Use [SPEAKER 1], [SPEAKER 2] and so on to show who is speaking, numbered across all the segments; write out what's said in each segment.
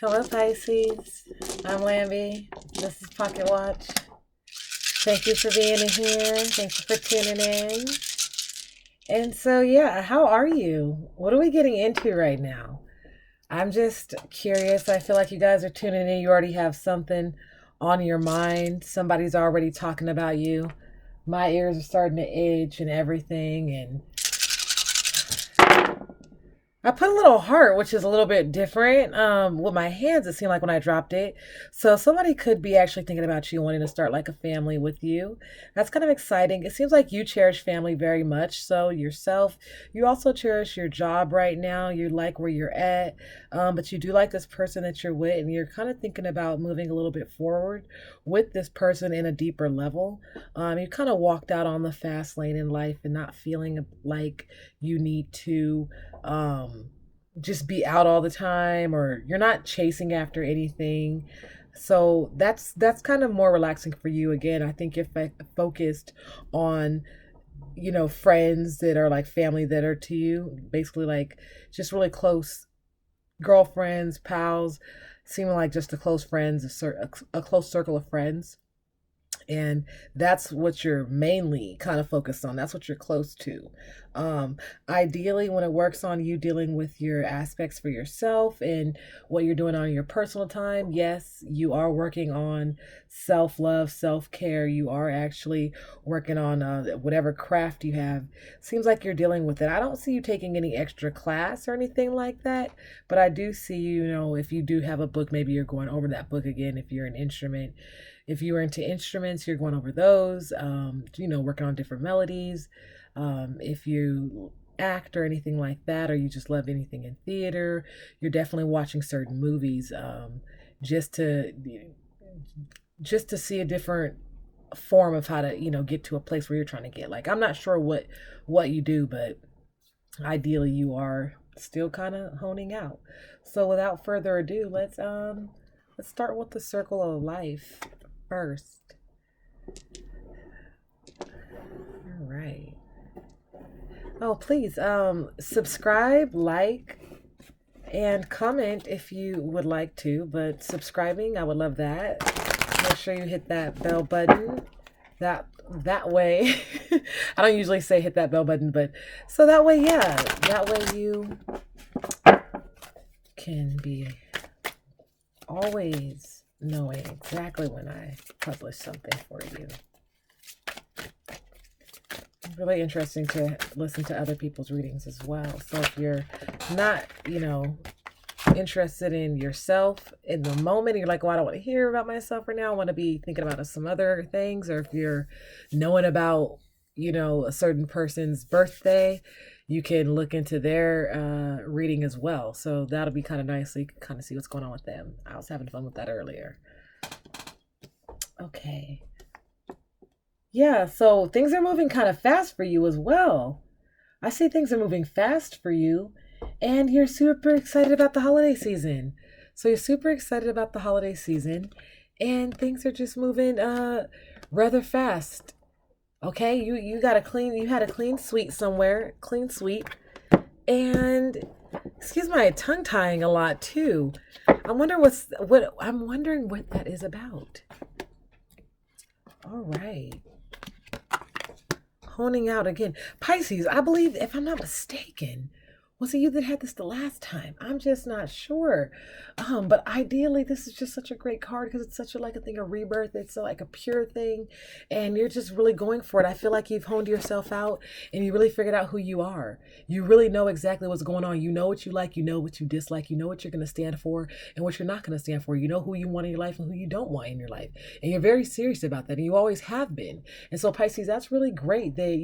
[SPEAKER 1] Hello, Pisces. I'm Lambie. This is Pocket Watch. Thank you for being in here. Thank you for tuning in. And so, yeah, how are you? What are we getting into right now? I'm just curious. I feel like you guys are tuning in. You already have something on your mind. Somebody's already talking about you. My ears are starting to itch and everything. And I put a little heart, which is a little bit different. With my hands, it seemed like when I dropped it. So somebody could be actually thinking about you wanting to start like a family with you. That's kind of exciting. It seems like you cherish family very much. So yourself, you also cherish your job right now. You like where you're at, but you do like this person that you're with, and you're kind of thinking about moving a little bit forward with this person in a deeper level. You kind of walked out on the fast lane in life and not feeling like you need to just be out all the time, or you're not chasing after anything. So that's kind of more relaxing for you. Again, I think you're focused on friends that are like family that are to you, basically like just really close girlfriends, pals, seeming like just a close friends, a close circle of friends. And that's what you're mainly kind of focused on. That's what you're close to. Ideally, when it works on you dealing with your aspects for yourself and what you're doing on your personal time, yes, you are working on self-love, self-care. You are actually working on whatever craft you have. Seems like you're dealing with it. I don't see you taking any extra class or anything like that, but I do see, if you do have a book, maybe you're going over that book again. If you're an instrument, if you were into instruments, you're going over those, working on different melodies. If you act or anything like that, or you just love anything in theater, you're definitely watching certain movies just to see a different form of how to, get to a place where you're trying to get. Like, I'm not sure what you do, but ideally you are still kind of honing out. So without further ado, let's start with the circle of life first. All right. Oh, please subscribe, like, and comment if you would like to. But subscribing, I would love that. Make sure you hit that bell button. That way, I don't usually say hit that bell button, but so that way, yeah, that way you can be always knowing exactly when I publish something for you. Really interesting to listen to other people's readings as well. So if you're not, interested in yourself in the moment, you're like, well, I don't want to hear about myself right now, I want to be thinking about some other things, or if you're knowing about, a certain person's birthday, you can look into their reading as well. So that'll be kind of nice. So you can kind of see what's going on with them. I was having fun with that earlier. Okay. Yeah, so things are moving kind of fast for you as well. I see things are moving fast for you, and you're super excited about the holiday season. So you're super excited about the holiday season, and things are just moving rather fast. Okay, you had a clean sweep somewhere, clean sweep, and excuse my tongue tying a lot too. I'm wondering what that is about. All right. Honing out again. Pisces, I believe, if I'm not mistaken, was it you that had this the last time? I'm just not sure. But ideally, this is just such a great card because it's such a thing of rebirth. It's like a pure thing, and you're just really going for it. I feel like you've honed yourself out, and you really figured out who you are. You really know exactly what's going on. You know what you like. You know what you dislike. You know what you're going to stand for and what you're not going to stand for. You know who you want in your life and who you don't want in your life, and you're very serious about that, and you always have been. And so, Pisces, that's really great that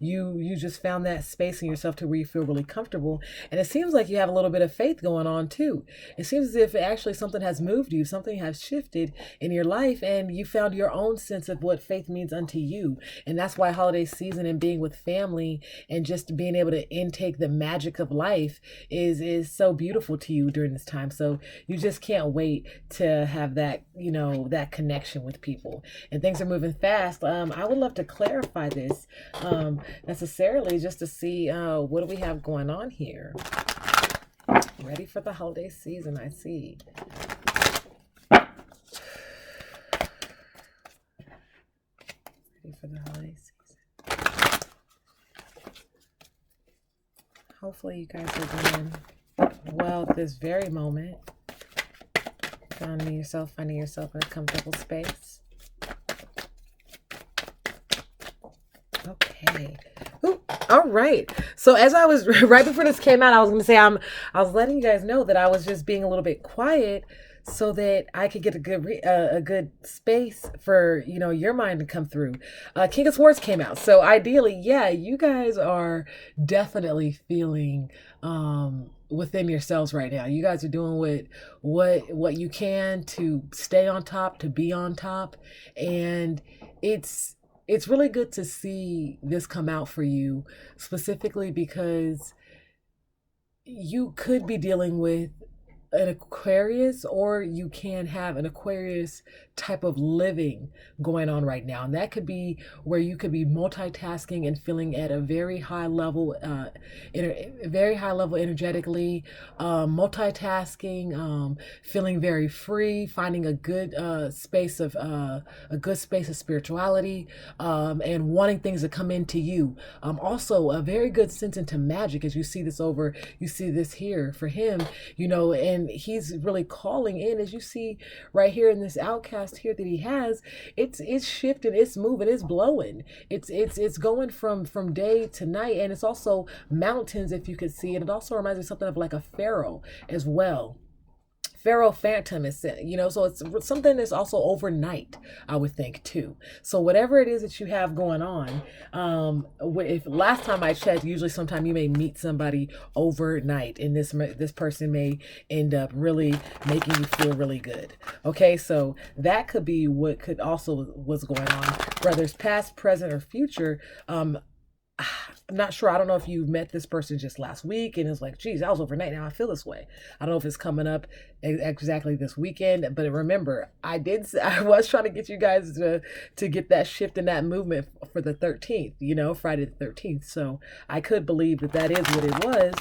[SPEAKER 1] you just found that space in yourself to where you feel really comfortable. And it seems like you have a little bit of faith going on too. It seems as if actually something has moved you, something has shifted in your life, and you found your own sense of what faith means unto you. And that's why holiday season and being with family and just being able to intake the magic of life is so beautiful to you during this time. So you just can't wait to have that, that connection with people. And things are moving fast. I would love to clarify this necessarily just to see what do we have going on here. Ready for the holiday season, I see. Ready for the holiday season. Hopefully you guys are doing well at this very moment. Finding yourself in a comfortable space. Okay. Ooh, all right. So as I was right before this came out, I was going to say I was letting you guys know that I was just being a little bit quiet so that I could get a good space for your mind to come through. King of Swords came out, so ideally, yeah, you guys are definitely feeling within yourselves right now. You guys are doing what you can to stay on top, to be on top, and it's really good to see this come out for you, specifically because you could be dealing with an Aquarius, or you can have an Aquarius type of living going on right now. And that could be where you could be multitasking and feeling at a very high level, energetically, multitasking, feeling very free, finding a good space of spirituality, and wanting things to come into you. Also a very good sense into magic, as you see this here for him, and he's really calling in, as you see right here in this outcast here that he has. It's shifting, it's moving, it's blowing, it's going from day to night, and it's also mountains, if you could see it. It also reminds me of something of like a pharaoh as well. Pharaoh Phantom is, so it's something that's also overnight, I would think too. So whatever it is that you have going on, if last time I checked, usually sometime you may meet somebody overnight, and this person may end up really making you feel really good. Okay, so that could be what could also was going on, whether it's past, present, or future. I'm not sure. I don't know if you met this person just last week and it's like, geez, that was overnight. Now I feel this way. I don't know if it's coming up exactly this weekend, but remember, I was trying to get you guys to get that shift in that movement for the 13th, Friday the 13th. So I could believe that is what it was.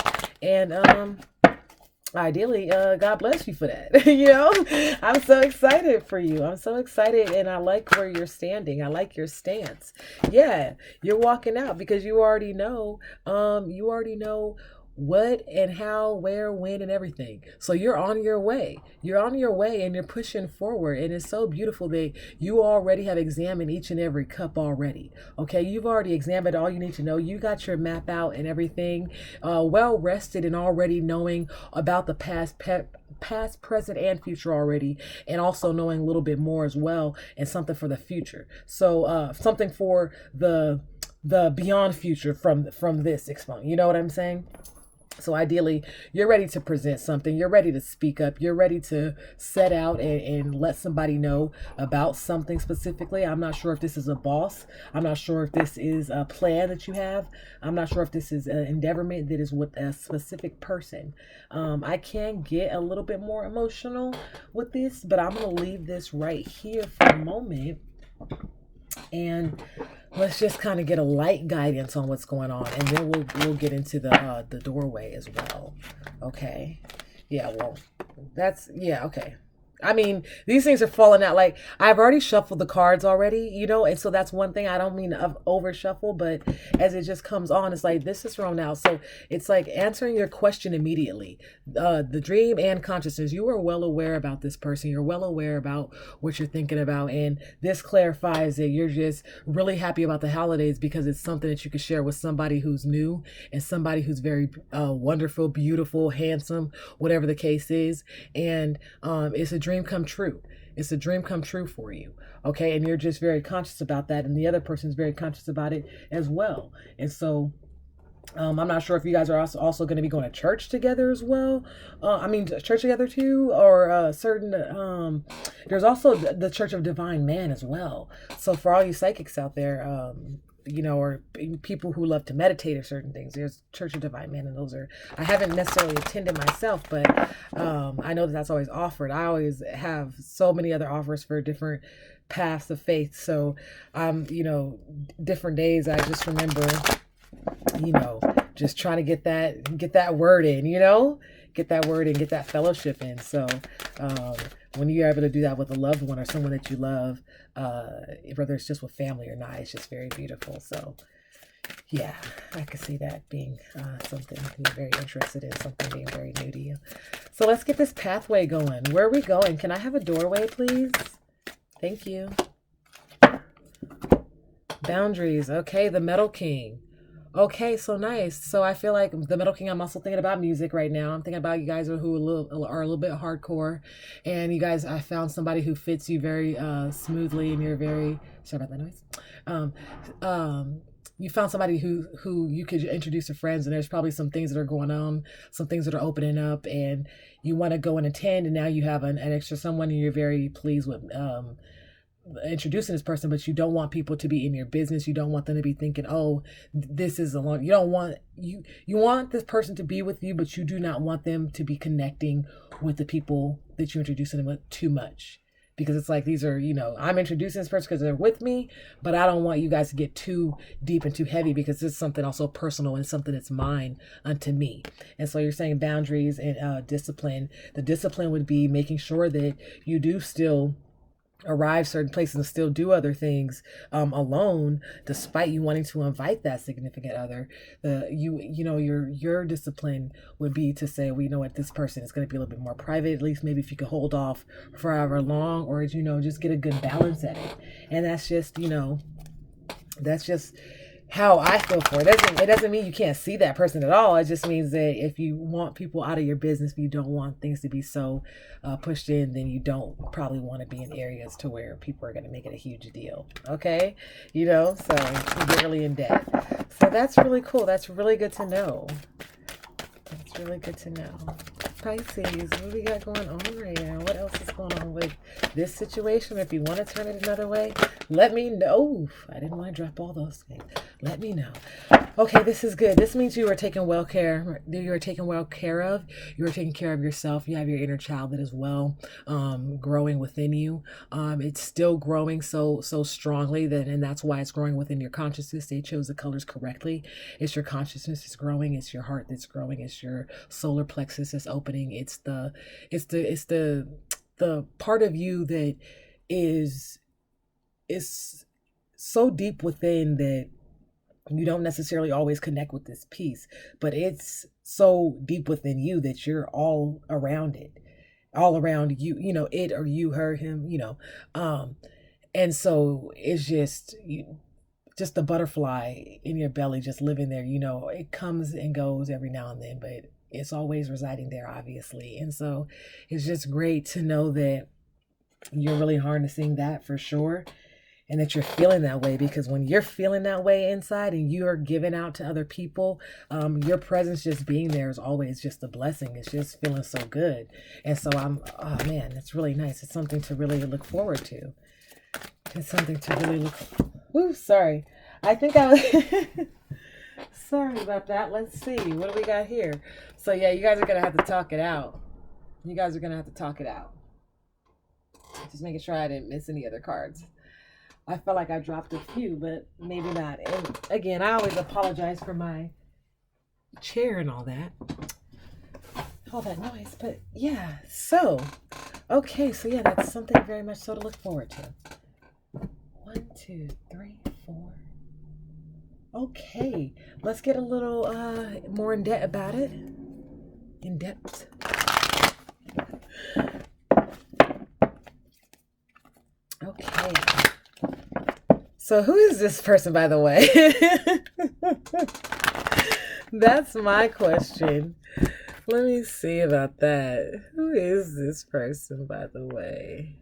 [SPEAKER 1] And, ideally, God bless you for that. I'm so excited for you. I'm so excited, and I like where you're standing. I like your stance. Yeah, you're walking out because you already know what and how, where, when, and everything. So you're on your way. You're on your way, and you're pushing forward. And it's so beautiful that you already have examined each and every cup already. Okay, you've already examined all you need to know. You got your map out and everything, well rested, and already knowing about the past, present, and future already, and also knowing a little bit more as well, and something for the future. So something for the beyond future from this exponent. You know what I'm saying? So ideally, you're ready to present something. You're ready to speak up. You're ready to set out and let somebody know about something specifically. I'm not sure if this is a boss. I'm not sure if this is a plan that you have. I'm not sure if this is an endeavorment that is with a specific person. I can get a little bit more emotional with this, but I'm going to leave this right here for a moment. And let's just kind of get a light guidance on what's going on, and then we'll get into the doorway as well. Okay. Yeah, well, okay. I mean, these things are falling out. Like, I've already shuffled the cards already, and so that's one thing. I don't mean to over shuffle, but as it just comes on, it's like this is thrown out. So it's like answering your question immediately. The dream and consciousness, you are well aware about this person. You're well aware about what you're thinking about. And this clarifies that you're just really happy about the holidays because it's something that you can share with somebody who's new and somebody who's very wonderful, beautiful, handsome, whatever the case is. And it's a dream come true. It's a dream come true for you. Okay. And you're just very conscious about that. And the other person's very conscious about it as well. And so I'm not sure if you guys are also going to be going to church together as well. Church together too, or certain, there's also the Church of Divine Man as well. So for all you psychics out there, or people who love to meditate or certain things, there's Church of Divine Man, and those are, I haven't necessarily attended myself, but I know that's always offered. I always have so many other offers for different paths of faith. So, different days, I just remember, just trying to get that word in, get that word and get that fellowship in. So when you're able to do that with a loved one or someone that you love, whether it's just with family or not, it's just very beautiful. So yeah, I could see that being something you're very interested in, something being very new to you. So let's get this pathway going. Where are we going? Can I have a doorway, please? Thank you. Boundaries. Okay, the Metal King. Okay, so nice. So I feel like the Metal King, I'm also thinking about music right now. I'm thinking about you guys who are a little bit hardcore. And you guys, I found somebody who fits you very smoothly, and you're very, sorry about that noise. Um, you found somebody who you could introduce to friends, and there's probably some things that are going on, some things that are opening up, and you want to go and attend, and now you have an extra someone, and you're very pleased with introducing this person, but you don't want people to be in your business. You don't want them to be thinking, oh, this is a long, you don't want, you want this person to be with you, but you do not want them to be connecting with the people that you're introducing them with too much. Because it's like, these are, I'm introducing this person because they're with me, but I don't want you guys to get too deep and too heavy, because it's something also personal and something that's mine unto me. And so you're saying boundaries and discipline. The discipline would be making sure that you do still arrive certain places and still do other things alone, despite you wanting to invite that significant other. Your discipline would be to say, well, you know what, this person is going to be a little bit more private. At least maybe if you could hold off forever long, or just get a good balance at it. And that's just how I feel for it. It doesn't mean you can't see that person at all. It just means that if you want people out of your business, if you don't want things to be so pushed in, then you don't probably want to be in areas to where people are going to make it a huge deal. Okay? So you get really in debt. So that's really cool. That's really good to know. That's really good to know. Pisces, what do we got going on right now? What else is going on with this situation? If you want to turn it another way, let me know. I didn't want to drop all those things. Let me know. Okay, this is good. This means you are taking well care. You are taken well care of. You are taking care of yourself. You have your inner child that is well growing within you. It's still growing so strongly and that's why it's growing within your consciousness. They chose the colors correctly. It's your consciousness that's growing. It's your heart that's growing. It's your solar plexus that's opening. It's the part of you that is so deep within that you don't necessarily always connect with this piece, but it's so deep within you that you're all around it, all around you, it or you, her, him, and so it's just the butterfly in your belly, just living there, it comes and goes every now and then, but it's always residing there, obviously. And so it's just great to know that you're really harnessing that for sure. And that you're feeling that way, because when you're feeling that way inside and you're giving out to other people, your presence just being there is always just a blessing. It's just feeling so good. And so oh man, it's really nice. It's something to really look forward to. It's something to really sorry. I think I was, sorry about that. Let's see. What do we got here? So yeah, you guys are going to have to talk it out. Just making sure I didn't miss any other cards. I felt like I dropped a few, but maybe not. And again, I always apologize for my chair and all that noise. But yeah, so, okay. So yeah, that's something very much so to look forward to. 1, 2, 3, 4. Okay, let's get a little more in depth about it. In depth. Okay. So who is this person, by the way? That's my question. Let me see about that. Who is this person, by the way?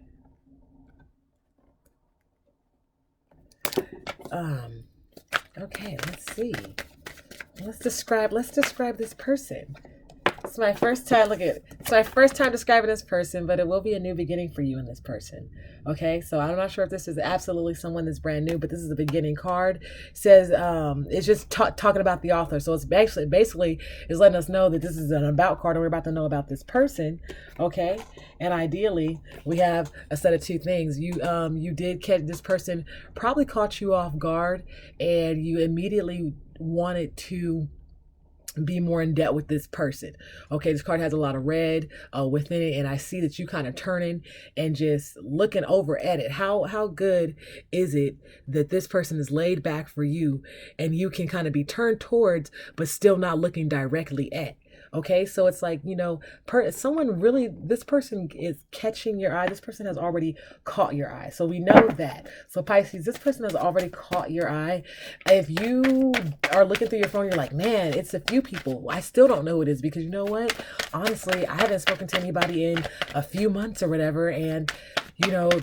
[SPEAKER 1] Okay, let's see. Let's describe this person. It's my first time describing this person, but it will be a new beginning for you in this person. Okay, so I'm not sure if this is absolutely someone that's brand new, but this is the beginning card. It says it's just talking about the author. So it's basically is letting us know that this is an about card, and we're about to know about this person. Okay, and ideally we have a set of two things. You did catch this person, probably caught you off guard, and you immediately wanted to be more in depth with this person. Okay, this card has a lot of red within it, and I see that you kind of turning and just looking over at it. How good is it that this person is laid back for you, and you can kind of be turned towards, but still not looking directly at. Okay, so it's like, someone really, this person is catching your eye. This person has already caught your eye. So we know that. So Pisces, this person has already caught your eye. If you are looking through your phone, you're like, man, it's a few people. I still don't know who it is, because you know what? Honestly, I haven't spoken to anybody in a few months or whatever. And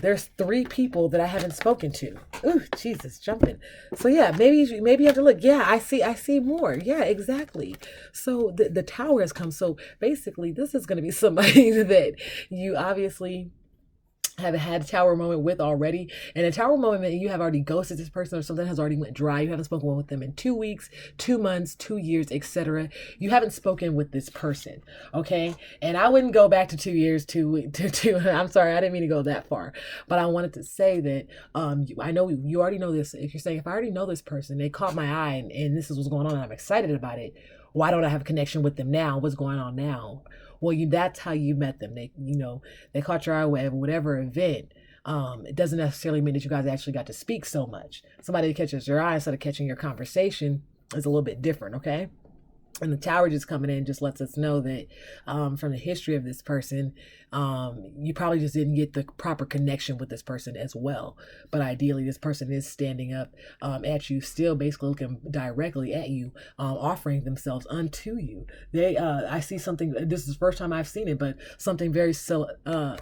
[SPEAKER 1] there's 3 people that I haven't spoken to. Ooh, Jesus, jumping. So yeah, maybe you have to look. Yeah, I see more. Yeah, exactly. So the tower has come. So basically, this is going to be somebody that you obviously have had a tower moment with already. And a tower moment, you have already ghosted this person, or something has already went dry. You haven't spoken with them in 2 weeks, 2 months, 2 years, etc. You haven't spoken with this person. Okay. And I wouldn't go back to 2 years, to I'm sorry, I didn't mean to go that far, but I wanted to say that, I know you already know this. If you're saying, if I already know this person, they caught my eye, and this is what's going on, and I'm excited about it, why don't I have a connection with them now? What's going on now? Well, that's how you met them. They caught your eye at whatever event. It doesn't necessarily mean that you guys actually got to speak so much. Somebody that catches your eye instead of catching your conversation is a little bit different, okay? And the tower just coming in just lets us know that, from the history of this person, you probably just didn't get the proper connection with this person as well. But ideally, this person is standing up at you, still basically looking directly at you, offering themselves unto you. I see something. This is the first time I've seen it, but something very celebrative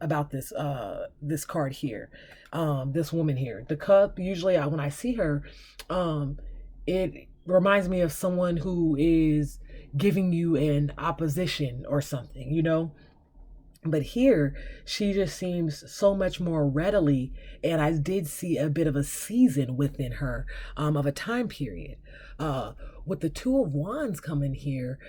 [SPEAKER 1] about this card here. This woman here, the cup. Usually, when I see her, it reminds me of someone who is giving you an opposition or something. But here, she just seems so much more readily, and I did see a bit of a season within her, of a time period. With the 2 of Wands coming here,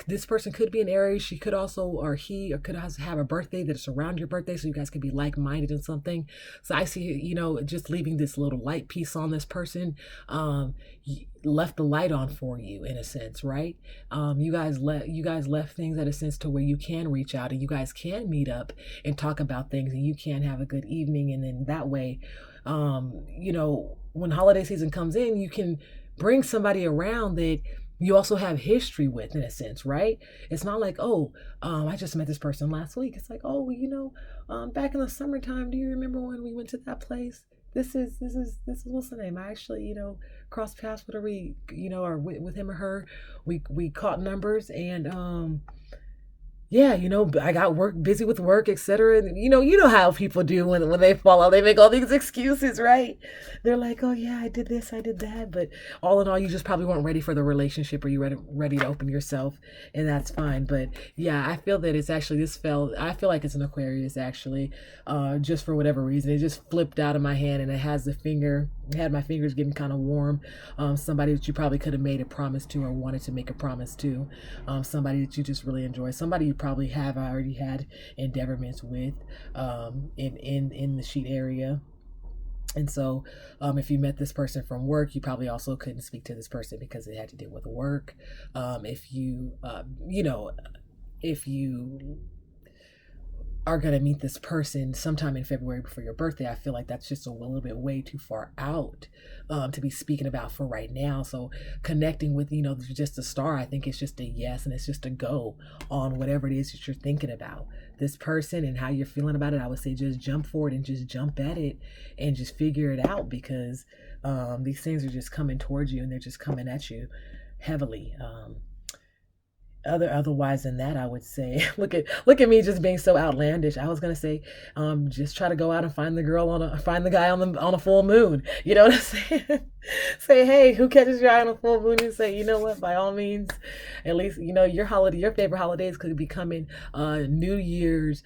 [SPEAKER 1] this person could be an Aries. She could also, or he, or could also have a birthday that's around your birthday, so you guys could be like-minded in something. So I see, just leaving this little light piece on this person, left the light on for you, in a sense, right? You guys left things at a sense to where you can reach out, and you guys can meet up and talk about things, and you can have a good evening. And then that way, when holiday season comes in, you can bring somebody around that you also have history with, in a sense, right? It's not like, I just met this person last week. It's like, back in the summertime, do you remember when we went to that place? This is what's the name? I actually, crossed paths with her, or with him or her. We caught numbers, and yeah, I got busy with work, etc. And you know how people do when they fall out, they make all these excuses, right? They're like, oh yeah, I did this, I did that, but all in all, you just probably weren't ready for the relationship, or you ready to open yourself, and that's fine. But yeah, I feel that it's actually I feel like it's an Aquarius, actually, just for whatever reason. It just flipped out of my hand, and it had my fingers getting kind of warm. Somebody that you probably could have made a promise to, or wanted to make a promise to. Somebody that you just really enjoy. Somebody you probably have already had endeavorments with, in the sheet area. And so, if you met this person from work, you probably also couldn't speak to this person because it had to do with work. If you are going to meet this person sometime in February before your birthday, I feel like that's just a little bit way too far out, to be speaking about for right now. So connecting with, just a star, I think it's just a yes, and it's just a go on whatever it is that you're thinking about this person and how you're feeling about it. I would say just jump forward and just jump at it and just figure it out, because these things are just coming towards you, and they're just coming at you heavily. Otherwise than that, I would say, look at me just being so outlandish. I was gonna say, just try to go out and find the guy on a full moon. You know what I'm saying? Say, hey, who catches your eye on a full moon? And say, you know what? By all means, at least your favorite holidays could be coming. New Year's,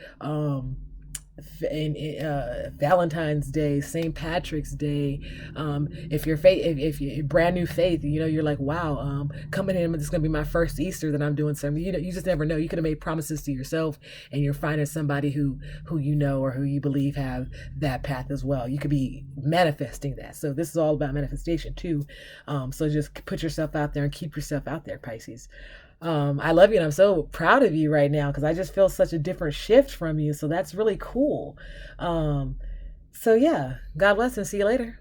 [SPEAKER 1] Valentine's Day, St. Patrick's Day. If you're if you're brand new faith, you're like, wow, coming in, this is gonna be my first Easter that I'm doing something. You just never know. You could have made promises to yourself, and you're finding somebody who you know or who you believe have that path as well. You could be manifesting that. So this is all about manifestation too. So just put yourself out there and keep yourself out there, Pisces. I love you and I'm so proud of you right now because I just feel such a different shift from you. So that's really cool. So yeah, God bless and see you later.